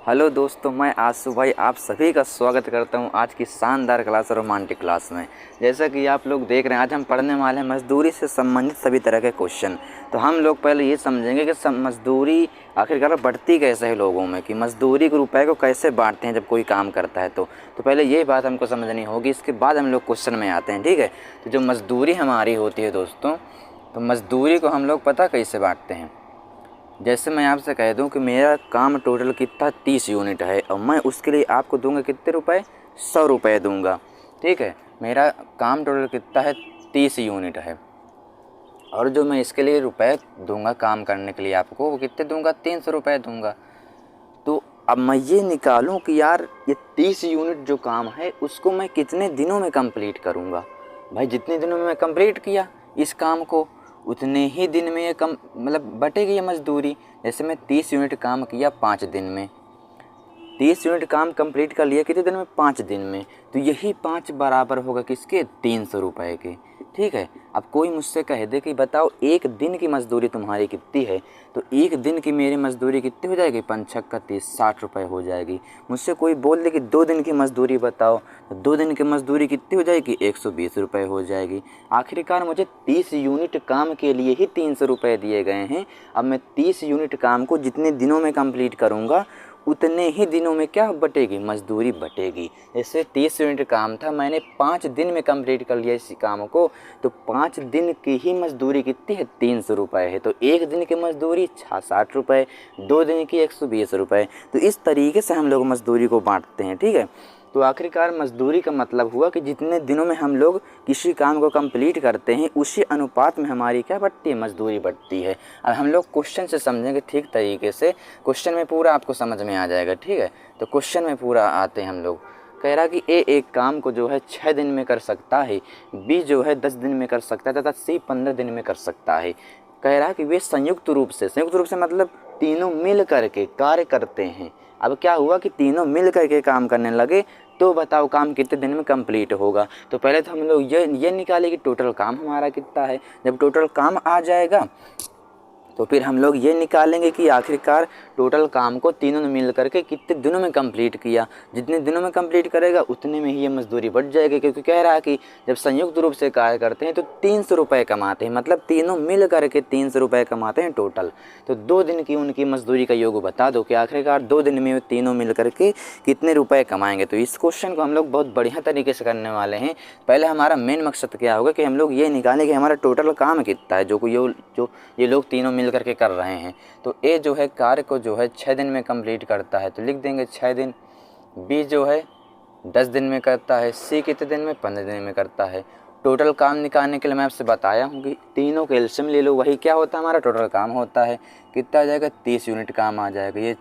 Hello दोस्तों, मैं आशु भाई आप सभी का स्वागत करता हूं आज की शानदार क्लास रोमांटिक क्लास में। जैसा कि आप लोग देख रहे हैं, आज हम पढ़ने वाले हैं मज़दूरी से संबंधित सभी तरह के क्वेश्चन। तो हम लोग पहले ये समझेंगे कि मज़दूरी आखिरकार बढ़ती कैसे है लोगों में, कि मज़दूरी के रुपए को कैसे बांटते हैं जब कोई काम करता है। तो पहले ये बात हमको समझनी होगी, इसके बाद हम लोग क्वेश्चन में आते हैं। ठीक है, तो जो मज़दूरी हमारी होती है दोस्तों, तो मज़दूरी को हम लोग पता कैसे बांटते हैं। जैसे मैं आपसे कह दूं कि मेरा काम टोटल कितना 30 यूनिट है और मैं उसके लिए आपको दूंगा कितने रुपए, 100 रुपये दूंगा। ठीक है, मेरा काम टोटल कितना है, 30 यूनिट है, और जो मैं इसके लिए रुपए दूंगा काम करने के लिए आपको, वो कितने दूंगा, 300 रुपये दूंगा। तो अब मैं ये निकालूं कि यार ये 30 यूनिट जो काम है उसको मैं कितने दिनों में कंप्लीट करूंगा। भाई जितने दिनों में मैं कंप्लीट किया इस काम को, उतने ही दिन में ये कम मतलब बटेगी ये मज़दूरी। जैसे मैं 30 यूनिट काम किया 5 दिन में, 30 यूनिट काम कंप्लीट कर लिया कितने दिन में, 5 दिन में, तो यही 5 बराबर होगा किसके, 300 रुपये के। ठीक है, अब कोई मुझसे कह दे कि बताओ एक दिन की मज़दूरी तुम्हारी कितनी है, तो एक दिन की मेरी मज़दूरी कितनी हो जाएगी, 5 छक्का 30, 60 रुपये हो जाएगी। मुझसे कोई बोल दे कि 2 दिन की मज़दूरी बताओ, तो 2 दिन की मज़दूरी कितनी हो जाएगी, 120 रुपये हो जाएगी। आखिरकार मुझे 30 यूनिट काम के लिए ही 300 रुपये दिए गए हैं। अब मैं 30 यूनिट काम को जितने दिनों में कंप्लीट करूँगा उतने ही दिनों में क्या बटेगी, मज़दूरी बटेगी। जैसे 30 यूनिट काम था, मैंने 5 दिन में कंप्लीट कर लिया इस काम को, तो 5 दिन की ही मज़दूरी कितनी है, 300 रुपये है। तो एक दिन की मज़दूरी 60 रुपये, 2 दिन की 120 रुपये। तो इस तरीके से हम लोग मज़दूरी को बांटते हैं। ठीक है, तो आखिरकार मज़दूरी का मतलब हुआ कि जितने दिनों में हम लोग किसी काम को कंप्लीट करते हैं उसी अनुपात में हमारी क्या बढ़ती है, मज़दूरी बढ़ती है। अब हम लोग क्वेश्चन से समझेंगे ठीक तरीके से, क्वेश्चन में पूरा आपको समझ में आ जाएगा। ठीक है, तो क्वेश्चन में पूरा आते हैं हम लोग। कह रहा कि ए एक काम को जो है 6 दिन में कर सकता है, बी जो है 10 दिन में कर सकता है तथा सी 15 दिन में कर सकता है। कह रहा कि वे संयुक्त रूप से मतलब तीनों मिल करके कार्य करते हैं। अब क्या हुआ कि तीनों मिल करके काम करने लगे, तो बताओ काम कितने दिन में कंप्लीट होगा। तो पहले तो हम लोग ये निकाले कि टोटल काम हमारा कितना है। जब टोटल काम आ जाएगा तो फिर हम लोग ये निकालेंगे कि आखिरकार टोटल काम को तीनों ने मिल करके कितने दिनों में कंप्लीट किया। जितने दिनों में कंप्लीट करेगा उतने में ही ये मज़दूरी बढ़ जाएगी, क्योंकि कह रहा है कि जब संयुक्त रूप से कार्य करते हैं तो 300 रुपये कमाते हैं, मतलब तीनों मिल करके 300 रुपये कमाते हैं टोटल। तो 2 दिन की उनकी मज़दूरी का योग बता दो कि आखिरकार 2 दिन में तीनों मिल करके कितने रुपये कमाएंगे। तो इस क्वेश्चन को हम लोग बहुत बढ़िया तरीके से करने वाले हैं। पहले हमारा मेन मकसद क्या होगा कि हम लोग ये निकालें कि हमारा टोटल काम कितना है जो ये लोग तीनों मिल करके कर रहे हैं। तो ए जो है कार्य को जो है 6 दिन में कंप्लीट करता है, तो लिख देंगे 6 दिन। बी जो है 10 दिन में करता है, सी कितने दिन में, 15 दिन में करता है। टोटल काम निकालने के लिए मैं आपसे बताया हूँ कि तीनों के एलसीएम ले लो, वही क्या होता है, हमारा टोटल काम होता है। कितना आ जाएगा, 30 यूनिट काम आ जाएगा। ये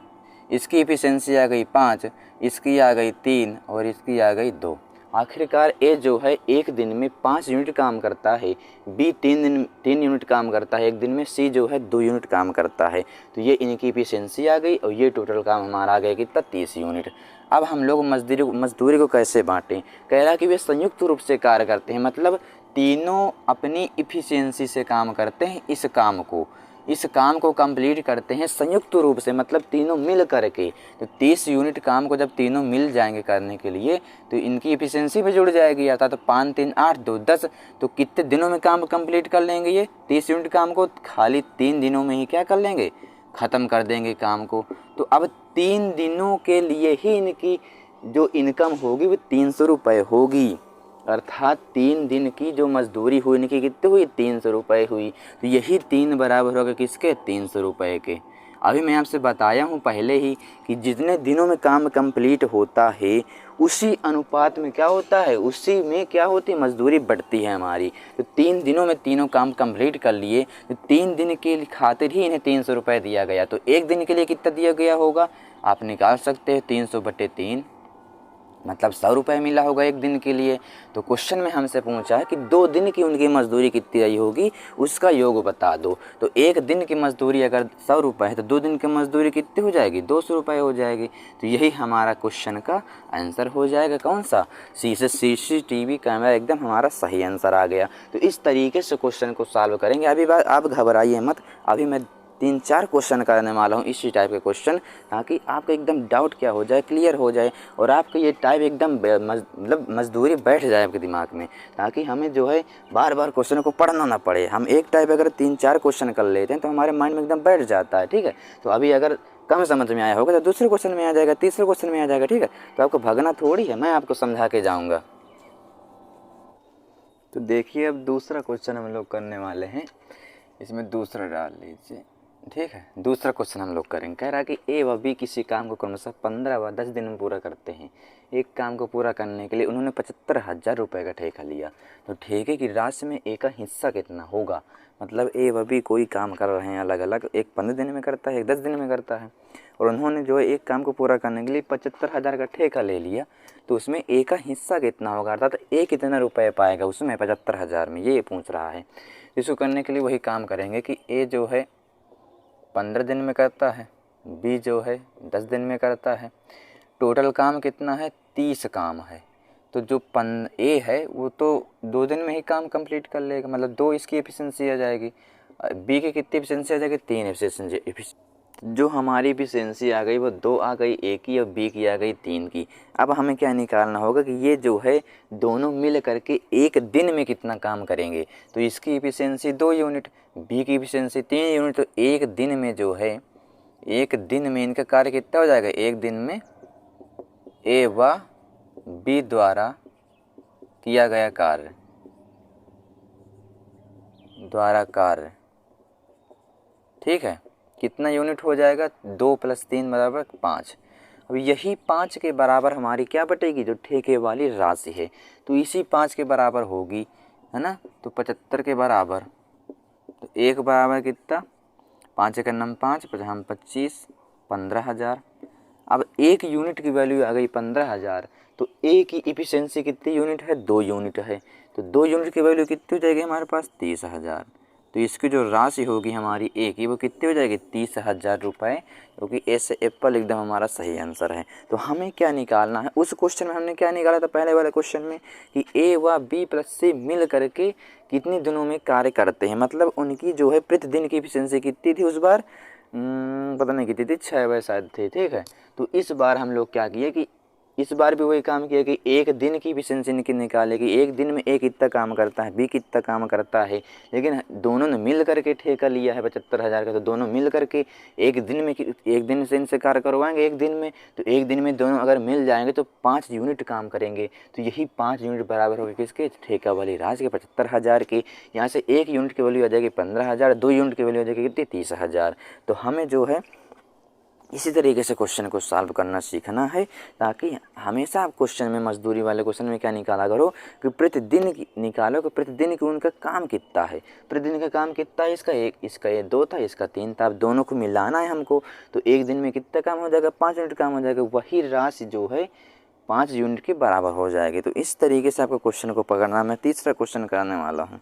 इसकी इफिशियंसी आ गई 5, इसकी आ गई 3 और इसकी आ गई 2। आखिरकार ए जो है एक दिन में 5 यूनिट काम करता है, बी 3 यूनिट काम करता है एक दिन में, सी जो है 2 यूनिट काम करता है। तो ये इनकी इफिशियंसी आ गई और ये टोटल काम हमारा आ गया कितना, 30 यूनिट। अब हम लोग मजदूरी को कैसे बांटें। कह रहा कि वे संयुक्त रूप से कार्य करते हैं, मतलब तीनों अपनी इफिशियंसी से काम करते हैं। इस काम को कंप्लीट करते हैं संयुक्त रूप से, मतलब तीनों मिल करके। तो 30 यूनिट काम को जब तीनों मिल जाएंगे करने के लिए तो इनकी इफिशियंसी भी जुड़ जाएगी। आता तो 5 3 8 2 10, तो कितने दिनों में काम कंप्लीट कर लेंगे ये 30 यूनिट काम को, खाली 3 दिनों में ही क्या कर लेंगे, ख़त्म कर देंगे काम को। तो अब 3 दिनों के लिए ही इनकी जो इनकम होगी वो 300 रुपये होगी, अर्थात 3 दिन की जो मजदूरी हुई इनकी कितनी हुई, 300 रुपये हुई। तो यही 3 बराबर होगा किसके, 300 रुपये के। अभी मैं आपसे बताया हूँ पहले ही कि जितने दिनों में काम कंप्लीट होता है उसी अनुपात में क्या होता है, उसी में क्या होती है, मजदूरी बढ़ती है हमारी। तो 3 दिनों में तीनों काम कंप्लीट कर लिए, तो 3 दिन के खातिर ही इन्हें 300 रुपये दिया गया। तो एक दिन के लिए कितना दिया गया होगा, आप निकाल सकते हैं, 300/3, मतलब 100 रुपये मिला होगा एक दिन के लिए। तो क्वेश्चन में हमसे पूछा है कि 2 दिन की उनकी मजदूरी कितनी रही होगी, उसका योग बता दो। तो एक दिन की मजदूरी अगर 100 रुपये है तो 2 दिन की मजदूरी कितनी हो जाएगी, 200 रुपये हो जाएगी। तो यही हमारा क्वेश्चन का आंसर हो जाएगा, कौन सा, सी से CCTV कैमरा, एकदम हमारा सही आंसर आ गया। तो इस तरीके से क्वेश्चन को सॉल्व करेंगे। अभी बात आप घबराइए मत, अभी मैं 3-4 क्वेश्चन करने वाला हूँ इसी टाइप के क्वेश्चन, ताकि आपका एकदम डाउट क्या हो जाए, क्लियर हो जाए और आपका ये टाइप एकदम मतलब मजदूरी बैठ जाए आपके दिमाग में, ताकि हमें जो है बार बार क्वेश्चन को पढ़ना ना पड़े। हम एक टाइप अगर 3-4 क्वेश्चन कर लेते हैं तो हमारे माइंड में एकदम बैठ जाता है, ठीक है। तो अभी अगर कम समझ में आया होगा तो दूसरे क्वेश्चन में आ जाएगा, तीसरे क्वेश्चन में आ जाएगा, ठीक है। तो आपको भागना थोड़ी है, मैं आपको समझा के जाऊँगा। तो देखिए अब दूसरा क्वेश्चन हम लोग करने वाले हैं, इसमें दूसरा डाल लीजिए, ठीक है। दूसरा क्वेश्चन हम लोग करेंगे, कह रहा है कि ए व बी किसी काम को क्रमशः 15 व 10 दिन में पूरा करते हैं। एक काम को पूरा करने के लिए उन्होंने 75,000 रुपये का ठेका लिया, तो ठेके की राशि में ए का हिस्सा कितना होगा। मतलब ए व बी कोई काम कर रहे हैं अलग अलग, एक 15 दिन में करता है, एक 10 दिन में करता है, और उन्होंने जो है एक काम को पूरा करने के लिए 75,000 का ठेका ले लिया, तो उसमें ए का हिस्सा कितना होगा, अर्थात ए कितना रुपये पाएगा उसमें 75,000 में, ये पूछ रहा है। इसको करने के लिए वही काम करेंगे कि ए जो है 15 दिन में करता है, बी जो है 10 दिन में करता है, टोटल काम कितना है, 30 काम है। तो जो ए है वो तो 2 दिन में ही काम कंप्लीट कर लेगा, मतलब 2 इसकी एफिशिएंसी आ जाएगी। बी की कितनी एफिशिएंसी आ जाएगी, 3 एफिशिएंसी। जो हमारी एफिशिएंसी आ गई वो 2 आ गई ए की, और बी की आ गई 3 की। अब हमें क्या निकालना होगा कि ये जो है दोनों मिल करके एक दिन में कितना काम करेंगे। तो इसकी एफिशिएंसी 2 यूनिट, बी की एफिशिएंसी 3 यूनिट, तो एक दिन में जो है, एक दिन में इनका कार्य कितना हो जाएगा, एक दिन में ए व बी द्वारा किया गया कार्य, ठीक है, कितना यूनिट हो जाएगा, 2 + 3 = 5। अब यही 5 के बराबर हमारी क्या बटेगी, जो ठेके वाली राशि है, तो इसी 5 के बराबर होगी, है ना। तो 75 के बराबर, तो 1 बराबर कितना, 5 × 9 5, 5 × 25, 15,000। अब एक यूनिट की वैल्यू आ गई 15,000, तो ए की एफिशिएंसी कितनी यूनिट है, 2 यूनिट है, तो 2 यूनिट की वैल्यू कितनी हो जाएगी हमारे पास, 30,000। तो इसकी जो राशि होगी हमारी ए की वो कितनी हो जाएगी, 30,000 रुपये, क्योंकि ए से एप्पल एकदम हमारा सही आंसर है। तो हमें क्या निकालना है, उस क्वेश्चन में हमने क्या निकाला था पहले वाले क्वेश्चन में, कि ए व बी + सी मिल करके कितने दिनों में कार्य करते हैं, मतलब उनकी जो है प्रतिदिन की एफिशिएंसी कितनी थी उस बार, पता नहीं कितनी थी, 6 बजे शायद थी, ठीक है। तो इस बार हम लोग क्या किए कि इस बार भी वही काम किया कि एक दिन की एफिशिएंसी निकाले कि एक दिन में ए कितना काम करता है, बी कितना काम करता है, लेकिन दोनों ने मिल करके ठेका लिया है 75,000 का, तो दोनों मिल करके एक दिन से इनसे कार्य करवाएंगे एक दिन में, तो एक दिन में दोनों अगर मिल जाएंगे तो 5 यूनिट काम करेंगे, तो यही 5 यूनिट बराबर होगी किसके, ठेका वाली राशि के 75,000 की। यहाँ से 1 यूनिट की वैल्यू आ जाएगी 15,000, 2 यूनिट की वैल्यू आ जाएगी कितनी, 30,000। तो हमें जो है इसी तरीके से क्वेश्चन को सॉल्व करना सीखना है, ताकि हमेशा आप क्वेश्चन में, मजदूरी वाले क्वेश्चन में क्या निकाला करो कि प्रतिदिन निकालो कि प्रतिदिन की उनका काम कितना है, प्रतिदिन का काम कितना है, इसका ये 2 था, इसका 3 था, अब दोनों को मिलाना है हमको, तो एक दिन में कितना काम हो जाएगा, 5 यूनिट काम हो जाएगा, वही राशि जो है 5 यूनिट के बराबर हो जाएगी। तो इस तरीके से आपको क्वेश्चन को पकड़ना। मैं तीसरा क्वेश्चन करने वाला हूँ।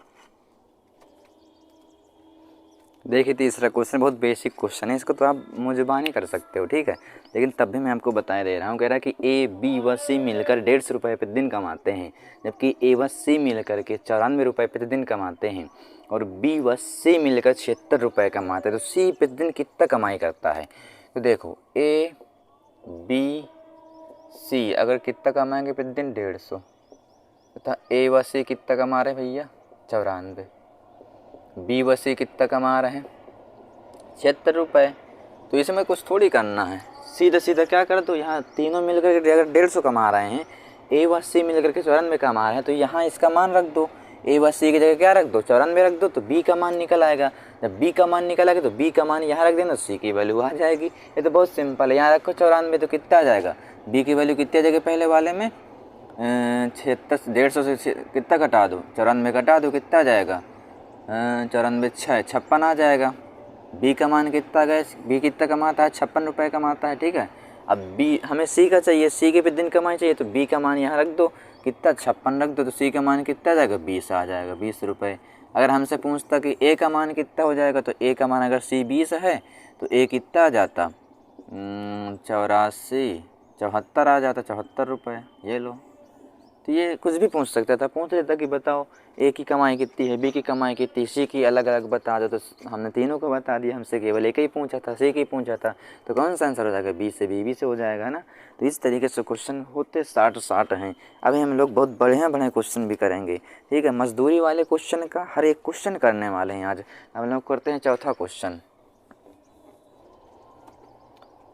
देखिए तीसरा क्वेश्चन बहुत बेसिक क्वेश्चन है, इसको तो आप मुंजबानी कर सकते हो, ठीक है, लेकिन तब भी मैं आपको बता दे रहा हूँ। कह रहा है कि ए बी व सी मिलकर 150 रुपये प्रतिदिन कमाते हैं, जबकि ए व सी मिलकर के 94 रुपये प्रतिदिन कमाते हैं, और बी व सी मिलकर 76 रुपये कमाते हैं। तो सी प्रतिदिन कितना कमाई करता है। तो देखो ए बी सी अगर कितना कमाएंगे प्रतिदिन, 150, तथा ए व सी कितना कमा रहे हैं भैया, 94, बी व सी कितना कमा रहे हैं, 76 रुपये। तो इसमें कुछ थोड़ी करना है, सीधा सीधा क्या कर दो, यहाँ तीनों मिलकर के अगर 150 कमा रहे हैं, ए व सी मिलकर के 94 कमा रहे हैं, तो यहाँ इसका मान रख दो, ए व सी की जगह क्या रख दो, 94 रख दो, तो बी का मान निकल आएगा। जब बी का मान निकल आएगा तो बी का मान यहाँ रख देना, सी की वैल्यू आ जाएगी। ये तो बहुत सिंपल है, यहाँ रखो 94, तो कितना आ जाएगा, बी की वैल्यू कितनी आ जाएगी, पहले वाले में 76, 150 से कितना घटा दो, 94 घटा दो, कितना आ जाएगा, 94 6 56 आ जाएगा। बी का मान कितना गया, बी कितना कमाता है, 56 रुपये कमाता है, ठीक है। अब बी हमें सी का चाहिए, सी के प्रतिदिन कमाई चाहिए, तो बी का मान यहाँ रख दो, कितना 56 रख दो, तो सी का मान कितना आ जाएगा, 20 आ जाएगा, 20 रुपये। अगर हमसे पूछता कि ए का मान कितना हो जाएगा, तो ए का मान अगर सी 20 है तो ए कितना आ जाता, 74 आ जाता, 74 रुपये, ये लो तो ये कुछ भी पूछ सकता था, पूछ लेता कि बताओ ए की कमाई कितनी है, बी की कमाई कितनी, सी की अलग अलग बता दो, तो हमने तीनों को बता दिया, हमसे केवल एक ही पूछा था, सी की पूछा था, तो कौन सा आंसर हो जाएगा, बी से बी, बी से हो जाएगा ना। तो इस तरीके से क्वेश्चन होते 60 हैं। अभी हम लोग बहुत बढ़िया बढ़िया क्वेश्चन भी करेंगे, ठीक है। मजदूरी वाले क्वेश्चन का हर एक क्वेश्चन करने वाले हैं आज। हम लोग करते हैं चौथा क्वेश्चन।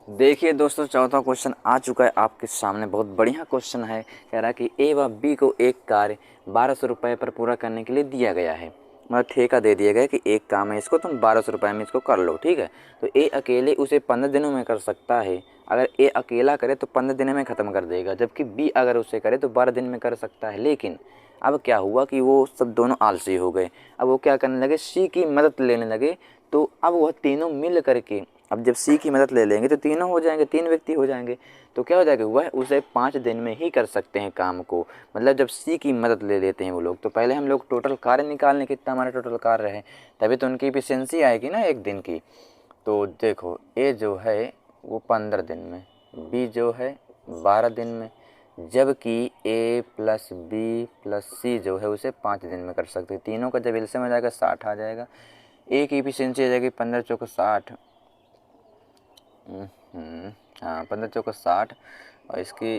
देखिए दोस्तों, चौथा क्वेश्चन आ चुका है आपके सामने, बहुत बढ़िया क्वेश्चन है। कह रहा है कि ए व बी को एक कार्य 1200 रुपये पर पूरा करने के लिए दिया गया है, मतलब ठेका दे दिया गया है कि एक काम है, इसको तुम 1200 रुपये में इसको कर लो, ठीक है। तो ए अकेले उसे 15 दिनों में कर सकता है। अगर ए अकेला करे तो 15 दिनों में ख़त्म कर देगा, जबकि बी अगर उसे करे तो 12 दिन में कर सकता है। लेकिन अब क्या हुआ कि वो सब दोनों आलसी हो गए। अब वो क्या करने लगे, सी की मदद लेने लगे। तो अब वह तीनों मिल करके, अब जब सी की मदद ले लेंगे तो तीनों हो जाएंगे, 3 व्यक्ति हो जाएंगे। तो क्या हो जाएगा, वह उसे 5 दिन में ही कर सकते हैं काम को। मतलब जब सी की मदद ले लेते हैं वो लोग, तो पहले हम लोग टोटल कार्य निकालने कितना हमारा टोटल कार्य है, तभी तो उनकी एफिशिएंसी आएगी ना एक दिन की। तो देखो ए जो है वो 15 दिन में, बी जो है 12 दिन में, जबकि ए प्लस बी प्लस सी जो है उसे 5 दिन में कर सकते हैं। तीनों का जब एलसीएम आ जाएगा 60 आ जाएगा। ए की एफिशिएंसी आ जाएगी 15 चौको 60, हाँ 15 चौको 60, और इसकी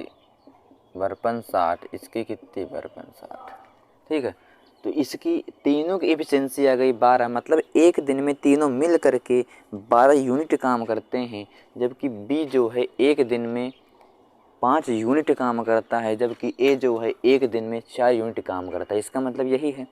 बरपन 60, इसकी कितनी बरपन 60, ठीक है। तो इसकी तीनों की एफिशिएंसी आ गई 12, मतलब एक दिन में तीनों मिल करके 12 यूनिट काम करते हैं। जबकि बी जो है एक दिन में 5 यूनिट काम करता है, जबकि ए जो है एक दिन में 4 यूनिट काम करता है। इसका मतलब यही है।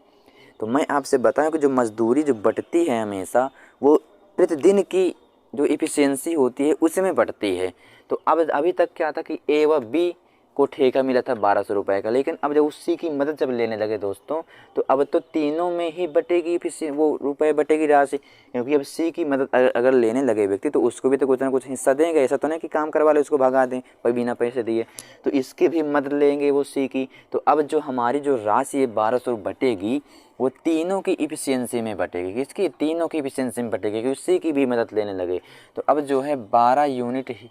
तो मैं आपसे बताऊं कि जो मजदूरी जो बटती है हमेशा, वो प्रतिदिन की जो एफिशिएंसी होती है उसी में बढ़ती है। तो अब अभी तक क्या था कि ए व बी को ठेका मिला था 1200 रुपये का, लेकिन अब जब उसी की मदद जब लेने लगे दोस्तों, तो अब तो तीनों में ही बटेगी वो रुपए बटेगी राशि, क्योंकि अब सी की मदद अगर लेने लगे व्यक्ति तो उसको भी तो कुछ ना कुछ हिस्सा देंगे। ऐसा तो नहीं कि काम करवा ले उसको भगा दें पर बिना पैसे दिए, तो इसकी भी मदद लेंगे वो सी की। तो अब जो हमारी जो राशि है 1200 बटेगी, वो तीनों की इफिशियंसी में बटेगी। किसकी, तीनों की इफिशियंसी में बटेगी, क्योंकि सी की भी मदद लेने लगे। तो अब जो है 12 यूनिट ही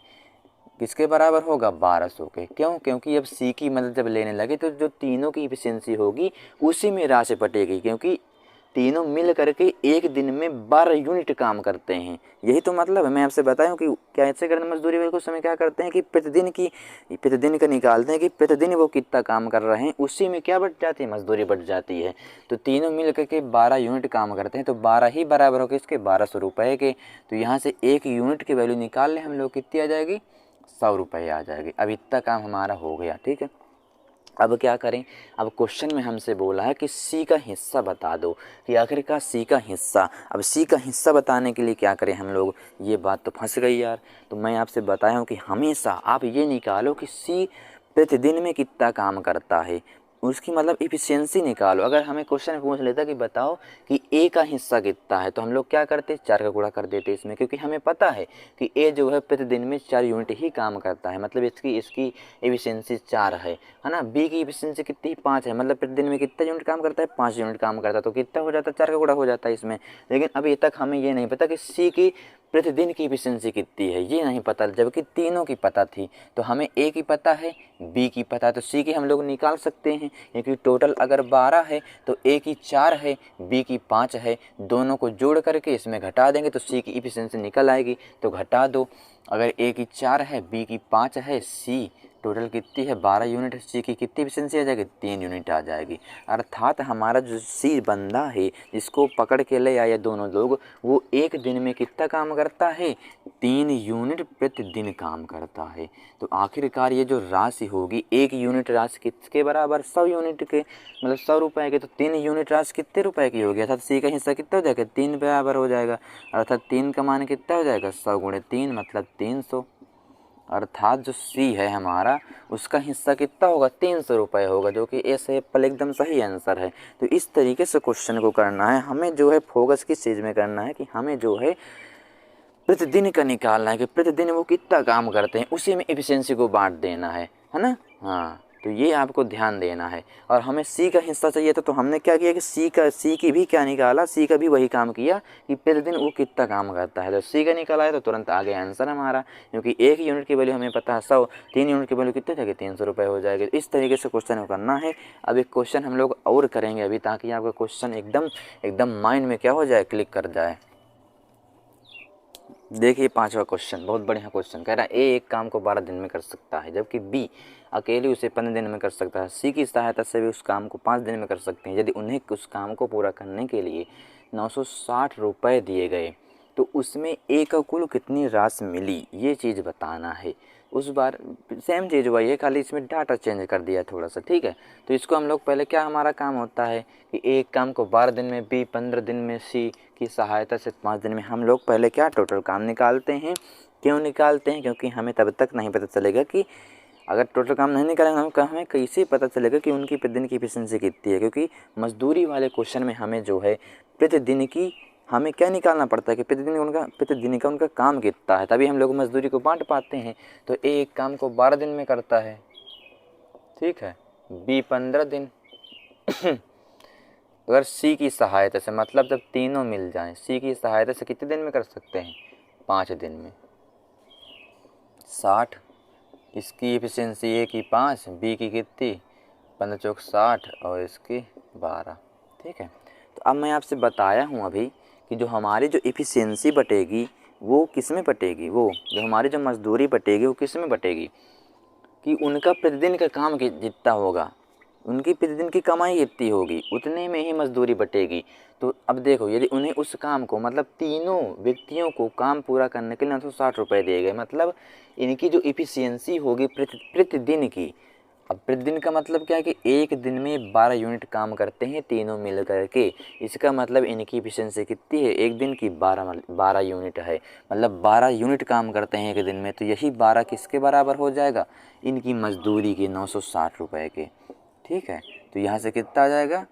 किसके बराबर होगा, 1200 के। क्यों, क्योंकि अब सी की मदद जब लेने लगे तो जो तीनों की इफिशियंसी होगी उसी में राशि बटेगी, क्योंकि तीनों मिल करके एक दिन में 12 यूनिट काम करते हैं। यही तो मतलब है। मैं आपसे बताऊं कि क्या ऐसे करते मजदूरी वाले कुछ समय क्या करते हैं कि प्रतिदिन का निकालते हैं कि प्रतिदिन वो कितना काम कर रहे हैं, उसी में क्या बढ़ जाती है, मजदूरी बढ़ जाती है। तो तीनों मिल करके 12 यूनिट काम करते हैं, तो 12 ही बराबर हो गए इसके 1200 रुपये के। तो यहाँ से एक यूनिट की वैल्यू निकाल लें हम लोग, कितनी आ जाएगी, 100 रुपये आ जाएगी। अब इतना काम हमारा हो गया, ठीक है। अब क्या करें, अब क्वेश्चन में हमसे बोला है कि सी का हिस्सा बता दो, कि आखिरकार सी का हिस्सा। अब सी का हिस्सा बताने के लिए क्या करें हम लोग, ये बात तो फंस गई यार। तो मैं आपसे बताया हूँ कि हमेशा आप ये निकालो कि सी प्रतिदिन में कितना काम करता है, उसकी मतलब इफिशियंसी निकालो। अगर हमें क्वेश्चन पूछ लेता कि बताओ कि ए का हिस्सा कितना है, तो हम लोग क्या करते, 4 का गुणा कर देते इसमें, क्योंकि हमें पता है कि ए जो है प्रतिदिन में 4 यूनिट ही काम करता है, मतलब इसकी एफिशिएंसी 4 है ना। बी की एफिशिएंसी कितनी, 5 है, मतलब प्रतिदिन में कितना यूनिट काम करता है, 5 यूनिट काम करता है। तो कितना हो जाता है, 4 का गुणा हो जाता है इसमें। लेकिन अभी तक हमें ये नहीं पता कि सी की प्रतिदिन की एफिशिएंसी कितनी है, ये नहीं पता, जबकि तीनों की पता थी। तो हमें ए की पता है, बी की पता है, तो सी की हम लोग निकाल सकते हैं, क्योंकि टोटल अगर 12 है तो ए की 4 है, बी की 5 है, दोनों को जोड़ करके इसमें घटा देंगे तो सी की एफिशिएंसी निकल आएगी। तो घटा दो, अगर ए की 4 है, बी की 5 है, सी टोटल कितनी है, 12 यूनिट, सी की कितनी एफिशिएंसी आ जाएगी, 3 यूनिट आ जाएगी। अर्थात हमारा जो सी बंदा है जिसको पकड़ के ले आए दोनों लोग, वो एक दिन में कितना काम करता है, 3 यूनिट प्रतिदिन काम करता है। तो आखिरकार ये जो राशि होगी, एक यूनिट राशि किसके बराबर, 100 यूनिट के, मतलब 100 रुपये के। तो 3 यूनिट राशि कितने रुपए की होगी, अर्थात सी का हिस्सा कितना हो जाएगा, 3 बराबर हो जाएगा। अर्थात 3 का मान कितना हो जाएगा, 100 गुणे 3 मतलब 300। अर्थात जो सी है हमारा, उसका हिस्सा कितना होगा, 300 रुपये होगा, जो कि ए से पल एकदम सही आंसर है। तो इस तरीके से क्वेश्चन को करना है हमें, जो है फोकस किस चीज़ में करना है कि हमें जो है प्रतिदिन का निकालना है कि प्रतिदिन वो कितना काम करते हैं, उसी में एफिशिएंसी को बांट देना है ना। हाँ, तो ये आपको ध्यान देना है। और हमें सी का हिस्सा चाहिए था, तो हमने क्या किया कि सी की भी क्या निकाला, सी का भी वही काम किया कि प्रतिदिन वो कितना काम करता है। तो सी का निकाला है तो तुरंत आ गया आंसर हमारा, क्योंकि 1 यूनिट की वैल्यू हमें पता है 100, 3 यूनिट की वैल्यू कितने थे कि 300 रुपये हो जाएगी। इस तरीके से क्वेश्चन करना है। अब एक क्वेश्चन हम लोग और करेंगे अभी, ताकि आपका क्वेश्चन एकदम माइंड में क्या हो जाए, क्लिक कर जाए। देखिए 5वां क्वेश्चन, बहुत बढ़िया क्वेश्चन कह रहा है ए एक काम को 12 दिन में कर सकता है, जबकि बी अकेले उसे 15 दिन में कर सकता है। सी की सहायता से भी उस काम को 5 दिन में कर सकते हैं। यदि उन्हें उस काम को पूरा करने के लिए 960 रुपये दिए गए तो उसमें ए का कुल कितनी राशि मिली, ये चीज़ बताना है। उस बार सेम चीज़ वही है, खाली इसमें डाटा चेंज कर दिया थोड़ा सा, ठीक है। तो इसको हम लोग पहले क्या हमारा काम होता है कि एक काम को 12 दिन में, बी 15 दिन में, सी की सहायता से 5 दिन में, हम लोग पहले क्या टोटल काम निकालते हैं। क्यों निकालते हैं? क्योंकि हमें तब तक नहीं पता चलेगा कि अगर टोटल काम नहीं निकालेंगे हमें कैसे पता चलेगा कि उनकी प्रतिदिन की एफिशिएंसी कितनी है। क्योंकि मजदूरी वाले क्वेश्चन में हमें जो है प्रतिदिन की हमें क्या निकालना पड़ता है कि प्रतिदिन का उनका काम कितना है, तभी हम लोग मजदूरी को बांट पाते हैं। तो एक काम को 12 दिन में करता है, ठीक है, बी 15 दिन। अगर सी की सहायता से, मतलब जब तीनों मिल जाएं, सी की सहायता से कितने दिन में कर सकते हैं, 5 दिन में। 60, इसकी एफिशिएंसी ए की 5, बी की कितनी 15 चौक 60 और इसकी 12, ठीक है। तो अब मैं आपसे बताया हूँ अभी कि जो हमारी जो एफिशिएंसी बटेगी वो किस में बटेगी, वो जो हमारी जो मजदूरी बटेगी वो किस में बटेगी कि उनका प्रतिदिन का काम जितना होगा, उनकी प्रतिदिन की कमाई इतनी होगी, उतने में ही मजदूरी बटेगी। तो अब देखो, यदि उन्हें उस काम को, मतलब तीनों व्यक्तियों को काम पूरा करने के लिए 960 रुपये दिए गए, मतलब इनकी जो एफिशिएंसी होगी प्रतिदिन की। अब प्रतिदिन का मतलब क्या है कि एक दिन में 12 यूनिट काम करते हैं तीनों मिल करके। इसका मतलब इनकी एफिशिएंसी कितनी है, एक दिन की 12 यूनिट है, मतलब 12 यूनिट काम करते हैं एक दिन में। तो यही 12 किसके बराबर हो जाएगा, इनकी मजदूरी के 960 रुपये के, ठीक है। तो यहाँ से कितना आ जाएगा,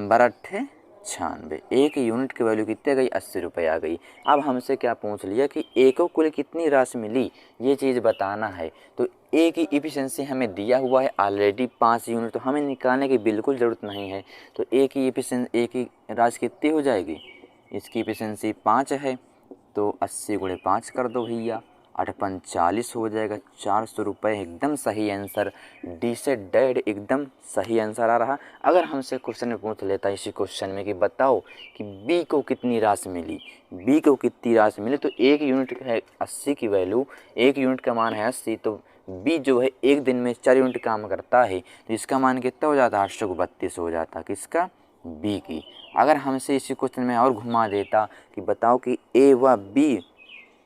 12 96, एक यूनिट की वैल्यू कितनी आ गई, 80 रुपये आ गई। अब हमसे क्या पूछ लिया कि ए को कुल कितनी राशि मिली, ये चीज़ बताना है। तो ए की एफिशिएंसी हमें दिया हुआ है ऑलरेडी 5 यूनिट, तो हमें निकालने की बिल्कुल ज़रूरत नहीं है। तो ए की राशि कितनी हो जाएगी, इसकी एफिशिएंसी 5 है, तो 80 गुणे 5 कर दो भैया, 8 40 हो जाएगा, 400 रुपये। एकदम सही आंसर, डी से डेड एकदम सही आंसर आ रहा। अगर हमसे क्वेश्चन में पूछ लेता इसी क्वेश्चन में कि बताओ कि बी को कितनी राशि मिली, बी को कितनी राशि मिली, तो एक यूनिट है 80 की वैल्यू, एक यूनिट का मान है 80, तो बी जो है एक दिन में 4 यूनिट काम करता है, तो इसका मान कितना हो जाता है, 832 हो जाता, किसका, बी की। अगर हमसे इसी क्वेश्चन में और घुमा देता कि बताओ कि ए व बी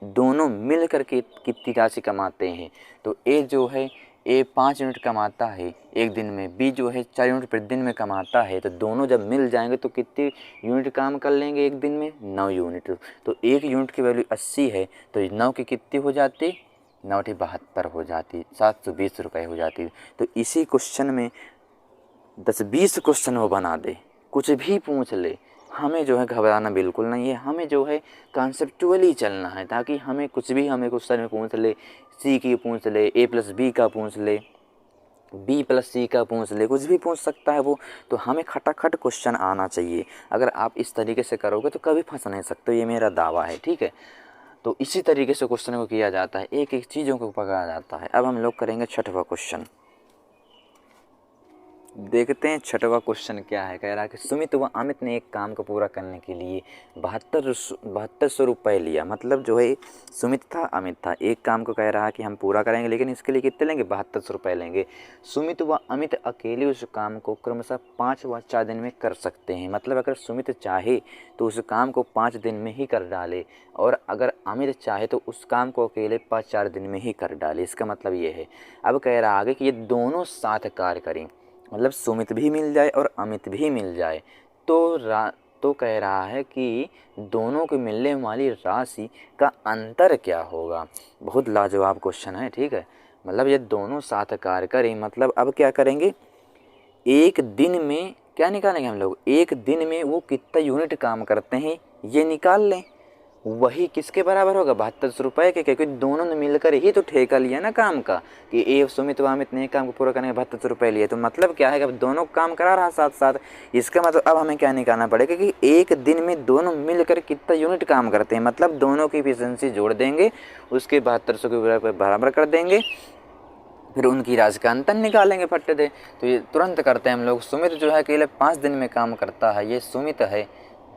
दोनों मिल कर के कितनी राशि कमाते हैं, तो ए जो है ए 5 यूनिट कमाता है एक दिन में, बी जो है 4 यूनिट प्रतिदिन में कमाता है, तो दोनों जब मिल जाएंगे तो कितनी यूनिट काम कर लेंगे एक दिन में, 9 यूनिट। तो एक यूनिट की वैल्यू 80 है, तो 9 की कितनी हो जाती, 9 72 हो जाती, 720 रुपये हो जाती। तो इसी क्वेश्चन में 10-20 क्वेश्चन वो बना दे, कुछ भी पूछ ले, हमें जो है घबराना बिल्कुल नहीं है। हमें जो है कॉन्सेप्चुअली चलना है, ताकि हमें कुछ भी हमें क्वेश्चन में पूछ ले, सी की पूछ ले, ए प्लस बी का पूछ ले, बी प्लस सी का पूछ ले, कुछ भी पूछ सकता है वो। तो हमें खटाखट क्वेश्चन आना चाहिए। अगर आप इस तरीके से करोगे तो कभी फंस नहीं सकते, ये मेरा दावा है, ठीक है। तो इसी तरीके से क्वेश्चन को किया जाता है, एक एक चीज़ों को पकड़ा जाता है। अब हम लोग करेंगे 6वां क्वेश्चन। देखते हैं 6वां क्वेश्चन क्या है। कह रहा है कि सुमित व अमित ने एक काम को पूरा करने के लिए 7200 रुपये लिया। मतलब जो है सुमित था अमित था, एक काम को कह रहा है कि हम पूरा करेंगे, लेकिन इसके लिए कितने लेंगे, 7200 रुपये लेंगे। सुमित व अमित अकेले उस काम को क्रमशः 5 व 4 दिन में कर सकते हैं। मतलब अगर सुमित चाहे तो उस काम को 5 दिन में ही कर डाले, और अगर अमित चाहे तो उस काम को अकेले 5-4 दिन में ही कर डाले। इसका मतलब ये है। अब कह रहा आगे कि ये दोनों साथ कार्य करें, मतलब सुमित भी मिल जाए और अमित भी मिल जाए, तो कह रहा है कि दोनों को मिलने वाली राशि का अंतर क्या होगा। बहुत लाजवाब क्वेश्चन है, ठीक है। मतलब ये दोनों साथ कार्य करें, मतलब अब क्या करेंगे, एक दिन में क्या निकालेंगे हम लोग, एक दिन में वो कितना यूनिट काम करते हैं ये निकाल लें। वही किसके बराबर होगा, 7200 रुपये के, क्योंकि दोनों ने मिलकर ही तो ठेका लिया ना काम का, कि ए सुमित व अमित ने काम को पूरा करने के 7200 रुपये लिए। तो मतलब क्या है कि अब दोनों काम करा रहा साथ साथ। इसका मतलब अब हमें क्या निकालना पड़ेगा कि एक दिन में दोनों मिलकर कितना यूनिट काम करते हैं, मतलब दोनों की एफिशिएंसी जोड़ देंगे, उसके 7200 के बराबर कर देंगे, फिर उनकी राशि का अंतर निकालेंगे फट्टे दे। तो ये तुरंत करते हैं हम लोग। सुमित जो है अकेले 5 दिन में काम करता है, ये सुमित है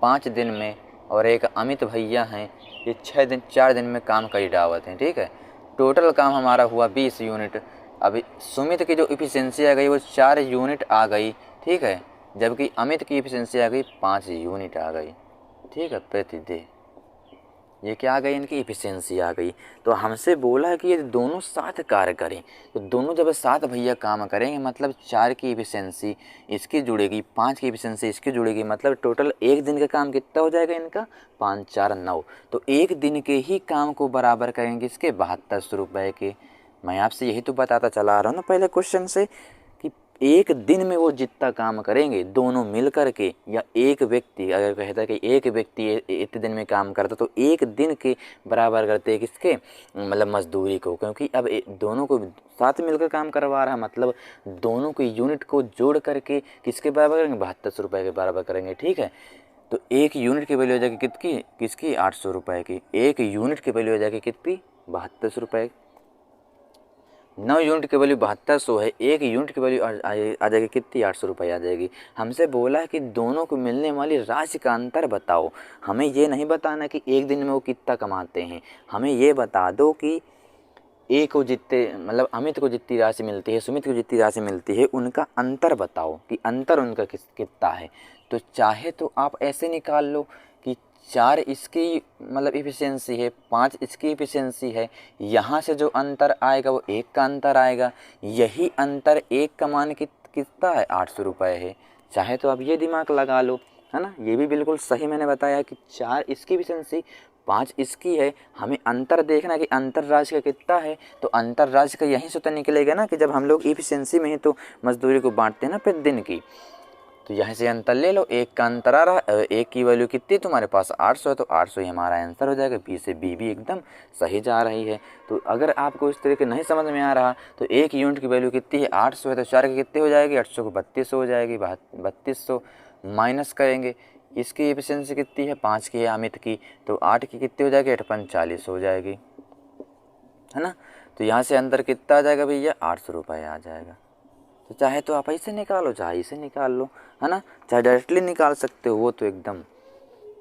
5 दिन में, और एक अमित भैया हैं ये 4 दिन में काम कर डावत हैं। ठीक है, टोटल काम हमारा हुआ 20 यूनिट। अभी सुमित की जो इफिशिएंसी आ गई वो 4 यूनिट आ गई। ठीक है, जबकि अमित की इफिशिएंसी आ गई 5 यूनिट आ गई। ठीक है, प्रतिदिन ये क्या आ गई, इनकी इफिशिएंसी आ गई। तो हमसे बोला है कि ये दोनों साथ कार्य करें। तो दोनों जब साथ भैया काम करेंगे मतलब 4 की इफिशिएंसी इसकी जुड़ेगी, 5 की इफिशिएंसी इसकी जुड़ेगी, मतलब टोटल एक दिन का काम कितना हो जाएगा इनका, 5 4 9। तो एक दिन के ही काम को बराबर करेंगे इसके 7200 रुपये के। मैं आपसे यही तो बताता चला आ रहा हूँ ना पहले क्वेश्चन से, कि एक दिन में वो जितना काम करेंगे दोनों मिल कर के, या एक व्यक्ति अगर कहता है कि एक व्यक्ति इतने दिन में काम करता तो एक दिन के बराबर करते हैं किसके, मतलब मजदूरी को, क्योंकि अब दोनों को साथ मिलकर काम करवा रहा है, मतलब दोनों के यूनिट को जोड़ करके किसके बराबर करेंगे, 7200 रुपये के बराबर करेंगे। ठीक है, तो एक यूनिट की वैल्यू हो जाएगी कितनी, किसकी, 800 रुपये की। एक यूनिट की वैल्यू हो जाएगी कितनी, 7200 रुपये। 9 यूनिट की वैल्यू 7200 है, एक यूनिट की वैल्यू आ जाएगी कितनी, 800 रुपये आ जाएगी। हमसे बोला है कि दोनों को मिलने वाली राशि का अंतर बताओ। हमें ये नहीं बताना कि एक दिन में वो कितना कमाते हैं, हमें ये बता दो कि ए को जितने, मतलब अमित को जितनी राशि मिलती है, सुमित को जितनी राशि मिलती है, उनका अंतर बताओ कि अंतर उनका कितना है। तो चाहे तो आप ऐसे निकाल लो कि 4 इसकी मतलब इफिशिएंसी है, 5 इसकी इफिशिएंसी है, यहाँ से जो अंतर आएगा वो 1 का अंतर आएगा, यही अंतर 1 का मान कितना है, 800 रुपये है। चाहे तो आप ये दिमाग लगा लो, है ना, ये भी बिल्कुल सही मैंने बताया कि 4 इसकी इफिशिएंसी, 5 इसकी है। हमें अंतर देखना कि अंतर राशि का कितना है, तो अंतर राशि का यहीं से तो निकलेगा ना कि जब हम लोग इफिशिएंसी में ही तो मजदूरी को बांटते हैं ना फिर दिन की। तो यहाँ से अंतर ले लो, 1 का अंतर आ रहा है, 1 की वैल्यू कितनी तुम्हारे पास 800 है, तो 800 ही हमारा आंसर हो जाएगा। बी से बी भी एकदम सही जा रही है। तो अगर आपको इस तरीके नहीं समझ में आ रहा तो 1 यूनिट की वैल्यू कितनी है, 800 है, तो 4 की कितनी हो जाएगी, 800 को 3200 हो जाएगी, 3200 माइनस करेंगे, इसकी एफिशिएंसी कितनी है, 5 की है अमित की, तो 8 की कितनी हो जाएगी, 8 40 हो जाएगी, है ना। तो यहाँ से अंतर कितना आ जाएगा भैया, 800 रुपये आ जाएगा। तो चाहे तो आप ऐसे निकालो, चाहे इसे निकाल लो, है ना, चाहे डायरेक्टली निकाल सकते हो, वो तो एकदम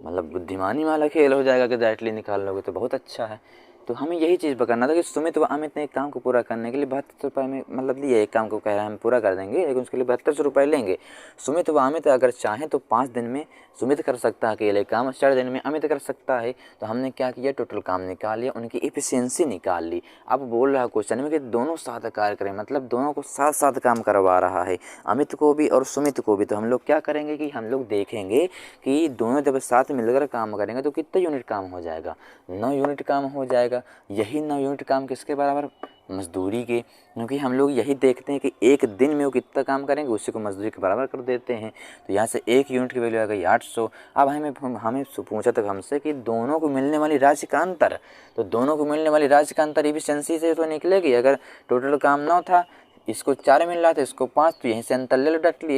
मतलब बुद्धिमानी वाला खेल हो जाएगा कि डायरेक्टली निकाल लोगे तो बहुत अच्छा है। तो हमें यही चीज़ पकड़ना था कि सुमित व अमित ने एक काम को पूरा करने के लिए 7200 रुपये में मतलब लिए, एक काम को कह रहे हैं हम पूरा कर देंगे लेकिन उसके लिए 7200 रुपये लेंगे। सुमित व अमित अगर चाहें तो 5 दिन में सुमित कर सकता है अकेले काम, 4 दिन में अमित कर सकता है। तो हमने क्या किया, टोटल काम निकाल लिया, उनकी एफिशिएंसी निकाल ली। अब बोल रहा है क्वेश्चन में कि दोनों साथ कार्य करें, मतलब दोनों को साथ साथ काम करवा रहा है, अमित को भी और सुमित को भी। तो हम लोग क्या करेंगे कि हम लोग देखेंगे कि दोनों जब साथ मिलकर काम करेंगे तो कितने यूनिट काम हो जाएगा, 9 यूनिट काम हो जाएगा। यही 9 यूनिट काम किसके बराबर, मजदूरी के, क्योंकि हम लोग यही देखते हैं कि एक दिन में वो कितना काम करेंगे उसी को मजदूरी के बराबर कर देते हैं। तो यहाँ से 1 यूनिट की वैल्यू आ गई 800। अब हमें पूछा था हमसे कि दोनों को मिलने वाली राशि का अंतर, तो दोनों को मिलने वाली राशि का अंतर एफिशिएंसी से तो निकलेगी। अगर टोटल काम 9 था, इसको 4 मिल रहा था, इसको 5, तो यहीं से अंतर ले लो डायरेक्टली।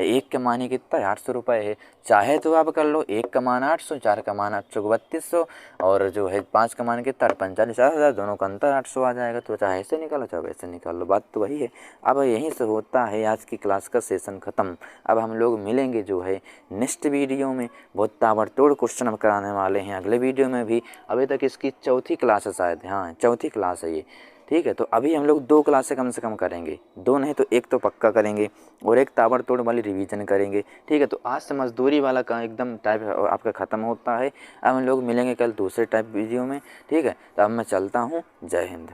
एक का मान ही कितना है, 800 रुपये है। चाहे तो आप कर लो, 1 का मान 800, 4 का मान 800 को 3200, और जो है 5 का मान कितना 45,000, दोनों का अंतर 800 आ जाएगा। तो चाहे ऐसे निकालो चाहे वैसे निकाल लो, बात तो वही है। अब यहीं से होता है आज की क्लास का सेशन ख़त्म। अब हम लोग मिलेंगे जो है नेक्स्ट वीडियो में, बहुत ताबड़तोड़ क्वेश्चन हम कराने वाले हैं अगले वीडियो में भी। अभी तक इसकी चौथी क्लास है शायद, हाँ चौथी क्लास है ये, ठीक है। तो अभी हम लोग 2 क्लासें कम से कम करेंगे, 2 नहीं तो 1 तो पक्का करेंगे, और एक ताबड़तोड़ वाली रिवीजन करेंगे, ठीक है। तो आज से मजदूरी वाला का एकदम टाइप आपका ख़त्म होता है। अब हम लोग मिलेंगे कल दूसरे टाइप वीडियो में, ठीक है। तो अब मैं चलता हूँ, जय हिंद।